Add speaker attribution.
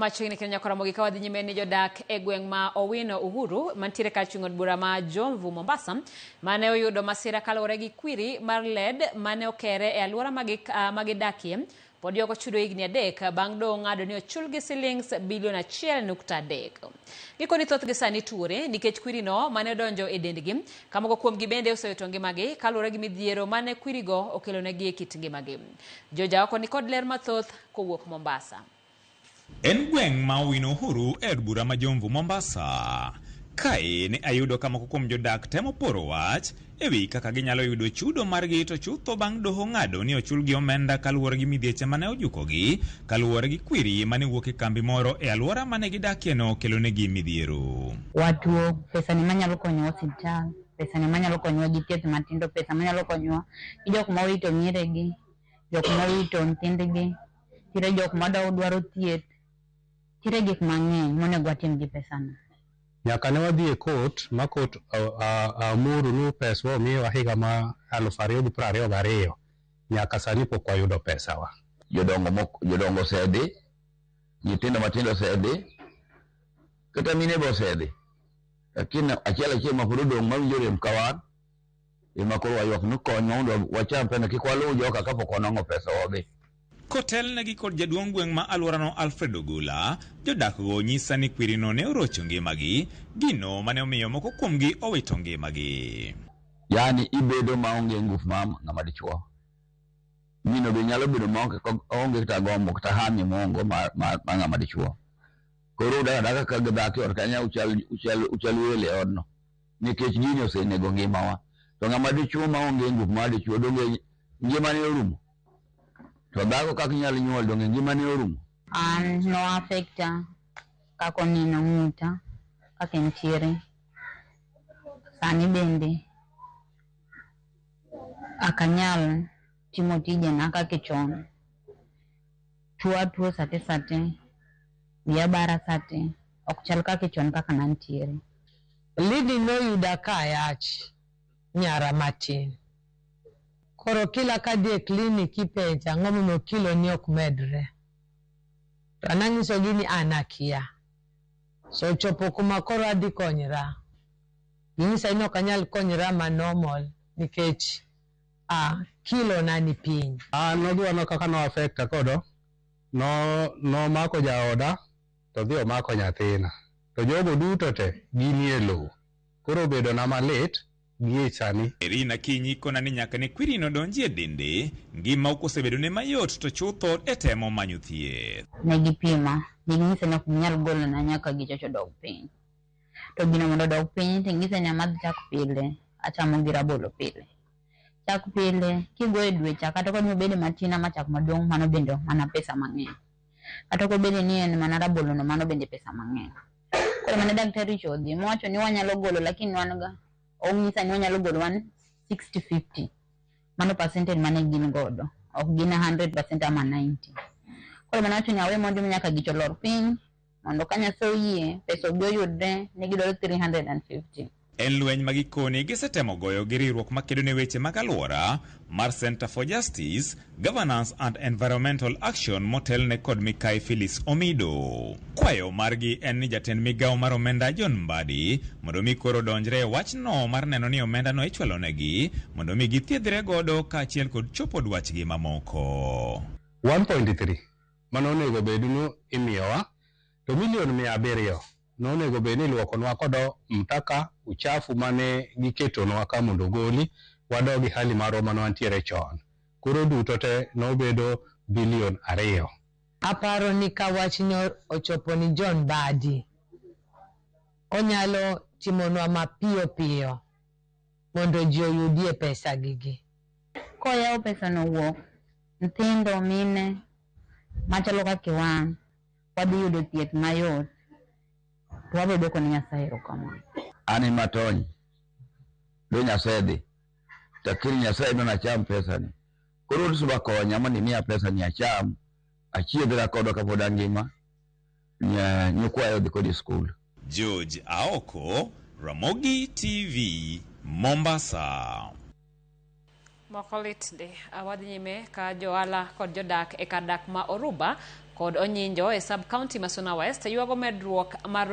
Speaker 1: machini Kenya Karamogi kawadhi nyime ni jodak e gweng' ma Owino Uhuru mantiere kar chung' od bura ma Jomvu Mombasa mane oyudo masira kaluwore gi kwiri mar led mane okere e alwora magidakie pod yoko chudo higni 3 bang' doho ng'ado ni ochulgi silings bilion 1.3. Gikoni thothgi sani tuore nikech kwirino mane odonjo e dendgi kamoko kuomgi bende osewito ngimagi kaluwore gi midhiero mane kwirigo okelonegi e kit ngimagi. Joja oko ni kod ler mathoth kowuok Mombasa.
Speaker 2: En gweng' ma Owino Uhuru e od bura ma Jomvu Mombasa. Kae ne ayudo kamoko kuom jodak temo poro wach ewi kaka ginyalo yudo chudo margi to chutho bang' doho ng'ado ni ochulgi omenda kaluwore gi midhieche mane ojukogi kaluwore gi kwiri mane wuok e kambi moro e alwora mane gidakie no kelonegi midhiero.
Speaker 3: Watuo pesa ni manyalo konyo osiptal, pesa ni manyalo konyo gi thieth matindo, pesa manyalo konyo gi jok ma owito nyiregi, jok ma owito nyithindgi, tire jok ma dwaro thieth, tire gik mang'eny monego watim gi pesa no.
Speaker 4: Nyaka ne wadhi e court ma court amuru ni pesa wa miyo higa ma 2022 nyaka sani pok wayudo pesa wa.
Speaker 5: Jodongo osedhi, nyithindo matindo osedhi, kata mine be osedhi. Lakini achiel ma pod odong' mawinjore mkawan ema koro waywak ni kony mondo wacham pesa kik waluw joka kapok wanwang'o pesa wadhi.
Speaker 2: Kotel negi kod jaduong' gweng' ma alworano Alfred Ogola, jodak go nyisa ni kwirino ne orocho ngimagi, gino mane omiyo moko kuomgi owito ngimagi.
Speaker 5: Yani ibedo maonge ngufu ma ng'ama dichuo. Mino be nyalo bedo maonge kata gombo kata hami mongo ma ng'ama dichuo. Koro daga ka gidhaki or kanya uchal wele odno. Nikech gini osenego ngimawa. To ng'ama dichuo maonge ngufu ma dichuo donge ngimane orumo. To dago kaka nyalo nyuol donge ngimane orumo.
Speaker 3: An no affecta kako nino ng'uta kaka ntiere. Sani bende akanyal timo tijena kaka chon. Tuo sate biya bara sate ok chal kaka chon kaka nantiere.
Speaker 6: Lidi no yuda kayach nyara matin. Koro kila kadi e klinik ipenja ng'omomiyo kilo ni ok medre. To anang'iso gini anakia. So chopo kuma koro adhi konyra. Ging'isa ni ok anyal konyra ma normal nikech kilo na ni piny.
Speaker 4: Nodwano kaka no affecta kodo. No mako jaoda to dhi omako nyathina. To jogo duto te gini e lowo. Koro bedo na malit.
Speaker 2: Erina Kinyi kona ni nyaka ne kwirino donji e dende, ngima okosebedo ne mayot to chutho e temo manyo thieth.
Speaker 3: Negi pima, ging'ise ni ok nyal golo na nyaka gichocho dog piny. To gino mondo dog piny, ting'ise ni amadh chak pile, achamo gi rabolo pile. Chak pile, kigoe dwe chak, kata kod mobede matina ma chak maduong' mano bende mana pesa mang'eny. Kata kobede ni en mana rabolo no mano bende pesa mang'eny. Koro mane daktari chodhi, mowacho ni wanyalo golo lakini wanga ong'isa ni wanyalo golo 60-50. Mano percentage mane gin godo. Ok gin 100% ama 90. Koro mane wacho ni awe mondo nyaka gicholor piny. Mondo ka Nyasaye oyie pesa obi oyudre ne gidwaro 350.
Speaker 2: En lweny magikoni gisetemo goyo gi riwruok makedo ne weche mag alwora mar Center for Justice, Governance and Environmental Action motelne kod Mikai Phyllis Omido. Kwayo margi en ni jatend migawo mar omenda John Mbadi mondo mi koro donjre wachno mar neno ni omenda no ichwalo negi mondo mi githiedhre godo kaachiel kod chopo dwachgi mamoko.
Speaker 4: 1.3 mano onego bednu imiyowa to milion 700 nonego bed ni luokonwa kodo mtaka uchafu mane giketonwa ka mondo goli wadogi hali marwa mano antiere chon. Koro duto te nobedo bilion 2.
Speaker 6: Aparo ni ka wachni ochopo ni John Mbadi onyalo timonwa mapiyo mondo ji oyudie pesa gigi.
Speaker 3: Koyawo pesa no wuok, nyithindo mine machalo kaka wan wadhi yudo thieth mayot. Wabedo koni Nyasaye erokamano.
Speaker 5: Ani matony. Do Nyasaye dhi. Takiri Nyasaye ndo nacham pesa ni. Koro usuba konya mondo imiya pesa ni acham. Achiedhra kodo kapod angima. Nyukwayo dhi kodi skul.
Speaker 2: George Aoko, Ramogi TV, Mombasa.
Speaker 1: Mokolit de awadhi nyime ka joala kod jodak e kadak ma Oruba kod Onyinjo e sub-county ma Suna West ywago medruok mar